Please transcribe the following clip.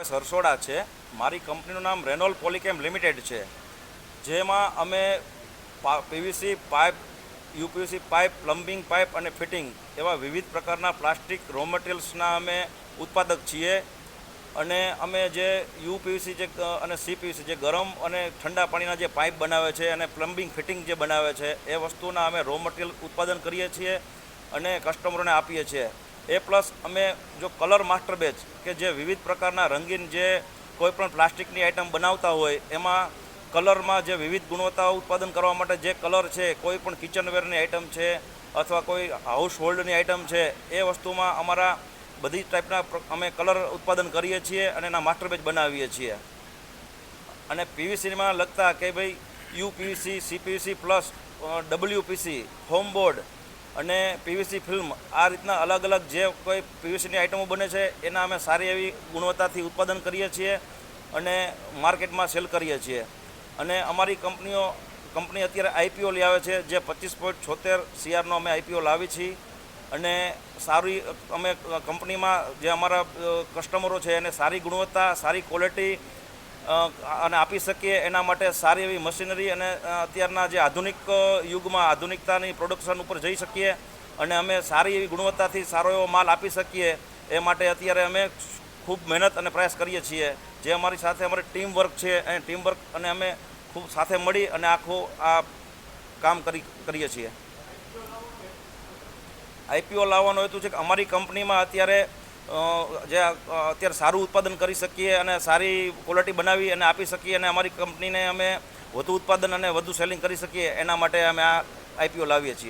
સરસોડા છે। મારી કંપનીનું નામ રેનોલ પોલીકેમ લિમિટેડ છે, જેમાં અમે PVC pipe, UPVC pipe, plumbing pipe અને ફિટિંગ એવા વિવિધ પ્રકારના પ્લાસ્ટિક રો મટીરિયલ્સના અમે ઉત્પાદક છીએ। અને અમે જે યુપીવીસી અને સીપીવીસી જે ગરમ અને ઠંડા પાણીના જે પાઇપ બનાવે છે અને પ્લમ્બિંગ ફિટિંગ જે બનાવે છે એ વસ્તુના અમે રો મટીરિયલ ઉત્પાદન કરીએ છીએ અને કસ્ટમરોને આપીએ છીએ। એ પ્લસ અમે જો કલર માસ્ટર બેચ કે જે વિવિધ પ્રકારના રંગીન જે કોઈપણ પ્લાસ્ટિકની આઇટમ બનાવતા હોય એમાં કલરમાં જે વિવિધ ગુણવત્તાઓ ઉત્પાદન કરવા માટે જે કલર છે, કોઈ પણ કિચનવેરની આઇટમ છે અથવા કોઈ હાઉસ હોલ્ડની આઇટમ છે, એ વસ્તુમાં અમારા બધી ટાઈપના અમે કલર ઉત્પાદન કરીએ છીએ અને એના માસ્ટર બેચ બનાવીએ છીએ। અને પીવીસીમાં લગતા કે ભાઈ યુપીવીસી, સીપીવીસી પ્લસ ડબલ્યુપીસી, હોમ બોર્ડ અને પીવીસી ફિલ્મ, આ રીતના અલગ અલગ જે કોઈ પીવીસીની આઇટમો બને છે એના અમે સારી એવી ગુણવત્તાથી ઉત્પાદન કરીએ છીએ અને માર્કેટમાં સેલ કરીએ છીએ। અને અમારી કંપની અત્યારે આઈપીઓ લઈ આવે છે, જે 25.76 CRનો અમે આઈપીઓ લાવી છીએ। અને સારી અમે કંપનીમાં જે અમારા કસ્ટમરો છે એને સારી ગુણવત્તા, સારી ક્વોલિટી અને આપી શકીએ એના માટે સારી એવી મશીનરી અને અત્યારના જે આધુનિક યુગમાં આધુનિકતાની પ્રોડક્શન ઉપર જઈ શકીએ અને અમે સારી એવી ગુણવત્તાથી સારો એવો માલ આપી શકીએ એ માટે અત્યારે અમે ખૂબ મહેનત અને પ્રયાસ કરીએ છીએ। જે અમારી સાથે અમારી ટીમ વર્ક છે એ ટીમ વર્ક અને અમે ખૂબ સાથે મળી અને આખું આ કામ કરીએ છીએ। આઈપીઓ લાવવાનો હેતુ છે કે અમારી કંપનીમાં અત્યારે અત્યારે સારું ઉત્પાદન કરી શકીએ અને સારી ક્વોલિટી બનાવી અને આપી શકીએ અને અમારી કંપનીને અમે વધુ ઉત્પાદન અને વધુ સેલિંગ કરી શકીએ એના માટે અમે આ આઈપીઓ લાવીએ છીએ।